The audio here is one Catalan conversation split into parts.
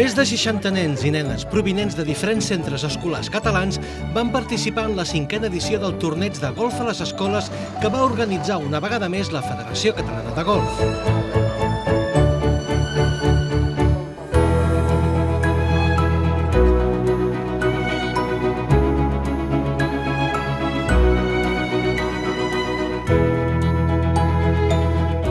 Més de 60 nens i nenes provinents de diferents centres escolars catalans van participar en la 5a edició del torneig de golf a les escoles que va organitzar una vegada més la Federació Catalana de Golf.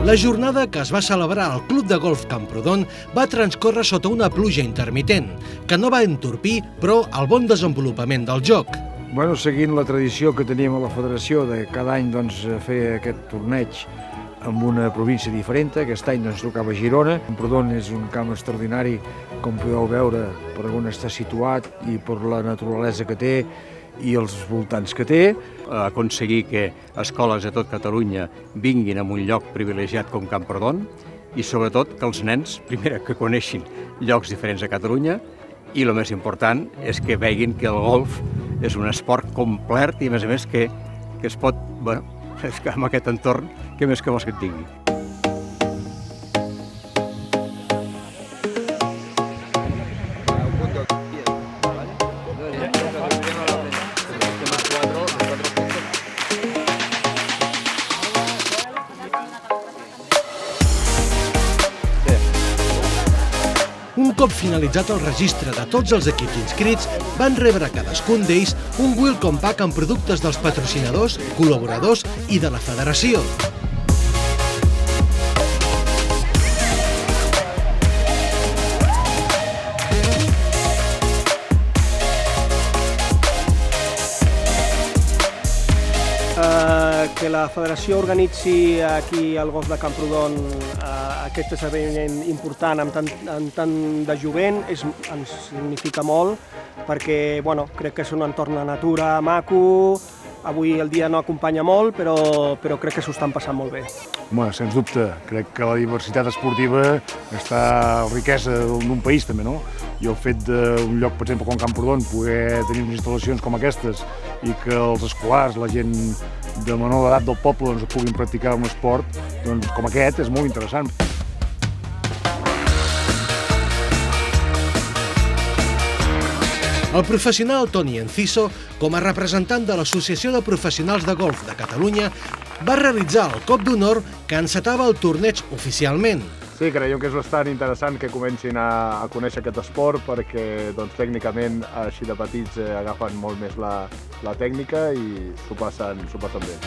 La jornada que es va celebrar al Club de Golf Camprodon va transcórrer sota una pluja intermitent, que no va entorpir, però, el bon desenvolupament del joc. Seguint la tradició que teníem a la federació de cada any fer aquest torneig en una província diferent, aquest any tocava Girona. Camprodon és un camp extraordinari, com podeu veure, per on està situat i per la naturalesa que té i els voltants que té. Aconseguir que escoles de tot Catalunya vinguin a un lloc privilegiat com Camprodon i sobretot que els nens, primer, que coneixin llocs diferents a Catalunya i el més important és que veguin que el golf és un esport complet i a més que es pot, és que amb aquest entorn, què més que vols que et digui? Un cop finalitzat el registre de tots els equips inscrits, van rebre cadascun d'ells un welcome pack amb productes dels patrocinadors, col·laboradors i de la federació. Que la federació organitzi aquí al golf de Camprodon aquest esdeveniment important amb tant de jovent ens significa molt perquè crec que és un entorn de natura maco. Avui el dia no acompanya molt, però crec que s'ho estan passant molt bé. Sens dubte, crec que la diversitat esportiva està a riquesa d'un país també, no? I el fet d'un lloc, per exemple, com Camprodon, poder tenir unes instal·lacions com aquestes i que els escolars, la gent de menor edat del poble puguin practicar un esport com aquest és molt interessant. El professional Toni Enciso, com a representant de l'Associació de Professionals de Golf de Catalunya, va realitzar el cop d'honor que encetava el torneig oficialment. Sí, creiem que és bastant interessant que comencin a conèixer aquest esport perquè tècnicament així de petits agafen molt més la tècnica i s'ho passen bé.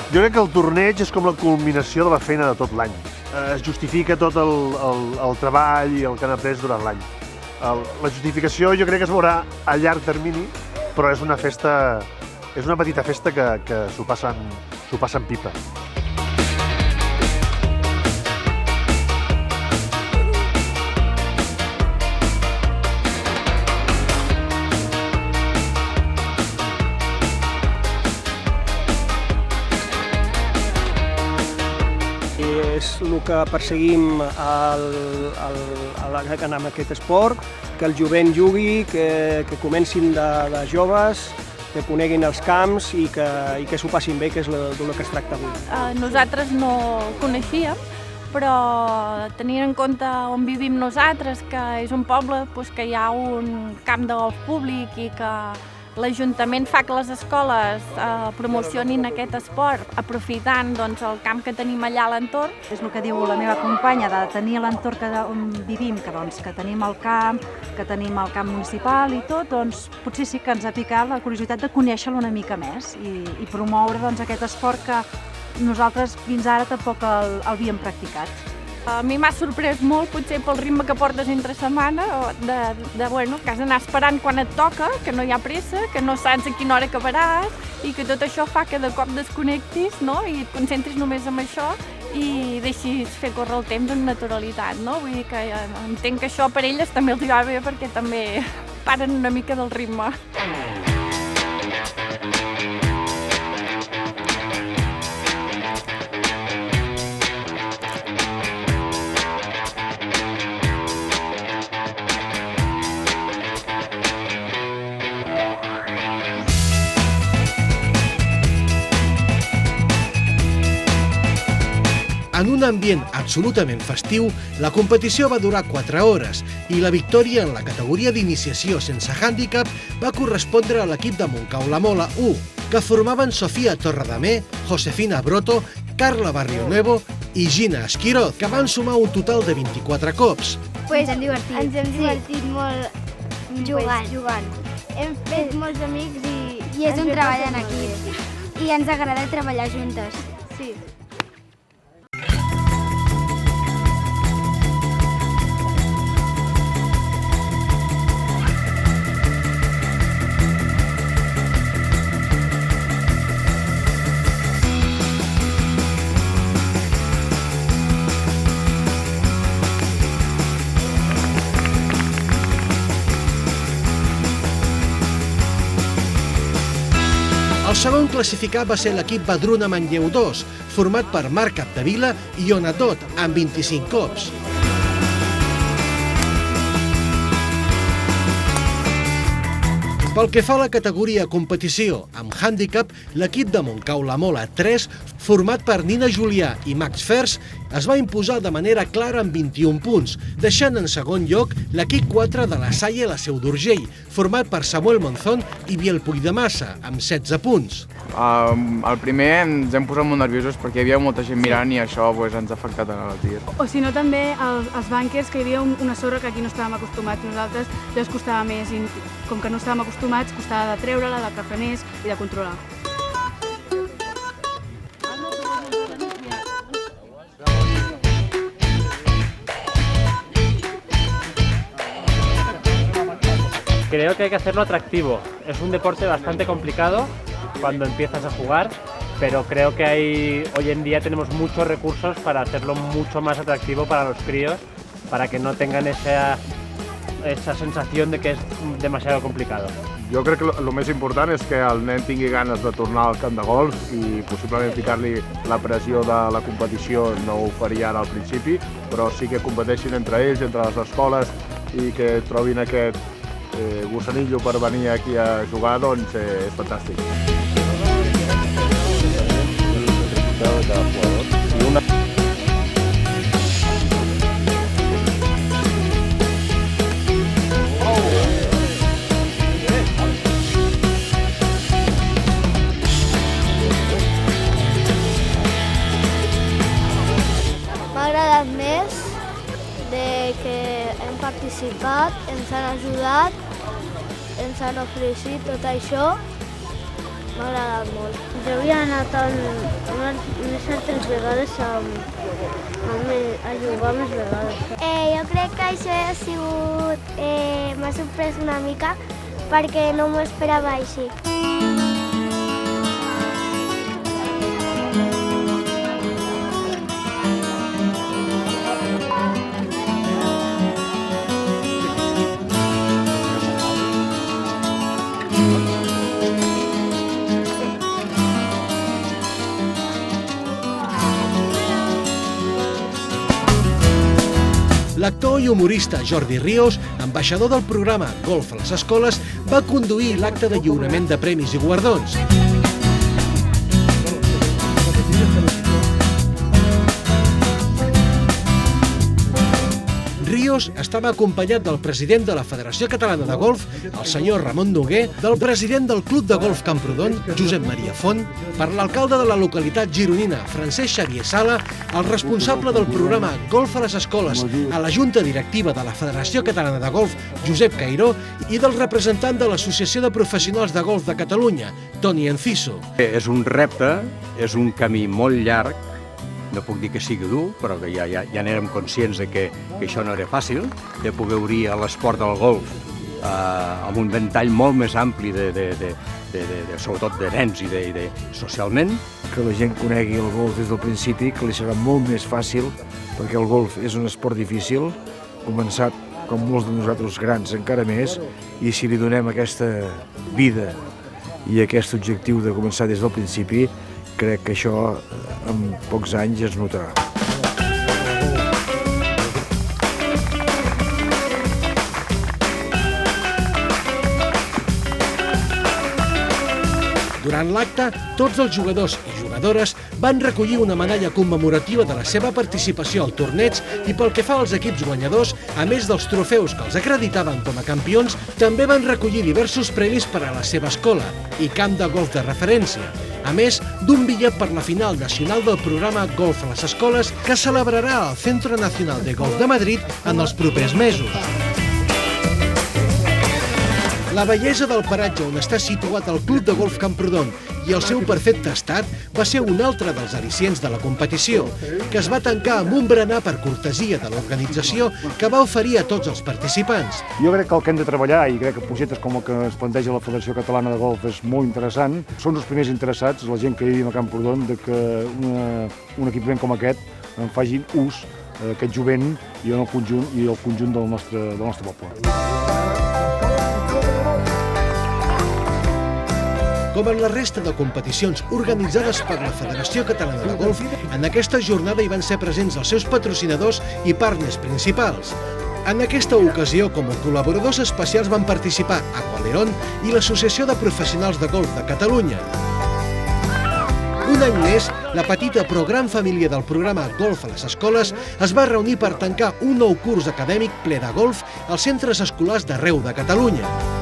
Jo crec que el torneig és com la culminació de la feina de tot l'any. Es justifica tot el treball i el que han après durant l'any. La justificació jo crec que es veurà a llarg termini, però és una petita festa que s'ho passen pipa. És el que perseguim amb aquest esport, que el jovent jugui, que comencin de joves, que coneguin els camps i que s'ho passin bé, que és del que es tracta avui. Nosaltres no coneixíem, però tenint en compte on vivim nosaltres, que és un poble que hi ha un camp de golf públic i que l'Ajuntament fa que les escoles promocionin aquest esport aprofitant el camp que tenim allà a l'entorn. És el que diu la meva companya, de tenir l'entorn on vivim, que tenim el camp municipal i tot, potser sí que ens ha picat la curiositat de conèixer-lo una mica més i promoure aquest esport que nosaltres fins ara tampoc l'havíem practicat. A mi m'ha sorprès molt, potser pel ritme que portes entre setmana, que has d'anar esperant quan et toca, que no hi ha pressa, que no saps a quina hora acabaràs i que tot això fa que de cop desconnectis i et concentris només en això i deixis fer córrer el temps amb naturalitat. Vull dir que entenc que això per elles també els va bé perquè també paren una mica del ritme. En un ambient absolutament festiu, la competició va durar 4 hores i la victòria en la categoria d'iniciació sense hàndicap va correspondre a l'equip de Montcau La Mola 1, que formaven Sofia Torredemé, Josefina Broto, Carla Barrionuevo i Gina Esquiroz, que van sumar un total de 24 cops. Ens hem divertit molt jugant. Hem fet molts amics i és un treball en equip. I ens agrada treballar juntes. Sí. El segon classificat va ser l'equip Badruna Manlleu 2, format per Marc Capdevila i Ona Tot, amb 25 cops. Pel que fa a la categoria competició amb hàndicap, l'equip de Montcau La Mola 3, format per Nina Julià i Max Fers, es va imposar de manera clara amb 21 punts, deixant en segon lloc l'equip 4 de la Salle La Seu d'Urgell, format per Samuel Monzón i Biel Puigdemassa, amb 16 punts. Al primer ens hem posat molt nerviosos perquè hi havia molta gent mirant i això ens ha afectat en el tir. O si no, també els bànquers, que hi havia una sorra que aquí no estàvem acostumats nosaltres, llavors costava més i com que no estàvem acostumats, costava de treure-la, de que frenés i de controlar. Creo que hay que hacerlo atractivo. Es un deporte bastante complicado cuando empiezas a jugar, pero creo que hoy en día tenemos muchos recursos para hacerlo mucho más atractivo para los críos, para que no tengan esa sensación de que es demasiado complicado. Jo crec que el més important és que el nen tingui ganes de tornar al camp de golf i possiblement ficar-li la pressió de la competició no ho faria ara al principi, però sí que competeixin entre ells, entre les escoles i que trobin aquest gossanillo per venir aquí a jugar, doncs és fantàstic. M'ha agradat més que hem participat, ens han ajudat, ens han ofert tot això. M'ha agradat molt. Jo havia anat unes altres vegades a jugar més vegades. Jo crec que això m'ha sorprès una mica perquè no m'ho esperava així. L'actor i humorista Jordi Ríos, ambaixador del programa Golf a les Escoles, va conduir l'acte de lliurament de premis i guardons. Ríos estava acompanyat del president de la Federació Catalana de Golf, el senyor Ramon Noguer, del president del Club de Golf Camprodon, Josep Maria Font, per l'alcalde de la localitat gironina, Francesc Xavier Sala, el responsable del programa Golf a les Escoles a la Junta Directiva de la Federació Catalana de Golf, Josep Cairó, i del representant de l'Associació de Professionals de Golf de Catalunya, Toni Enciso. És un repte, és un camí molt llarg, no puc dir que sigui dur, però que ja n'érem conscients de que això no era fàcil, de poder obrir l'esport del golf amb un ventall molt més ampli, sobretot de nens i socialment. Que la gent conegui el golf des del principi, que li serà molt més fàcil, perquè el golf és un esport difícil, començat, com molts de nosaltres grans, encara més, i si li donem aquesta vida i aquest objectiu de començar des del principi, crec que això en pocs anys es notarà. Durant l'acte, tots els jugadors i jugadores van recollir una medalla commemorativa de la seva participació al torneig i pel que fa als equips guanyadors, a més dels trofeus que els acreditaven com a campions, també van recollir diversos premis per a la seva escola i camp de golf de referència, a més d'un bitllet per la final nacional del programa Golf a les Escoles que es celebrarà al Centro Nacional de Golf de Madrid en els propers mesos. La bellesa del paratge on està situat el Club de Golf Camprodon i el seu perfecte estat va ser un altre dels al·licients de la competició, que es va tancar amb un berenar per cortesia de l'organització que va oferir a tots els participants. Jo crec que el que hem de treballar, i crec que projectes com el que es planteja la Federació Catalana de Golf és molt interessant, són els primers interessats, la gent que vivim a Camprodon, de que un equipament com aquest en facin ús aquest jovent i el conjunt del nostre poble. Com en la resta de competicions organitzades per la Federació Catalana de Golf, en aquesta jornada hi van ser presents els seus patrocinadors i partners principals. En aquesta ocasió, com a col·laboradors especials van participar Aqualeron i l'Associació de Professionals de Golf de Catalunya. Un any més, la petita però gran família del programa Golf a les Escoles es va reunir per tancar un nou curs acadèmic ple de golf als centres escolars d'arreu de Catalunya.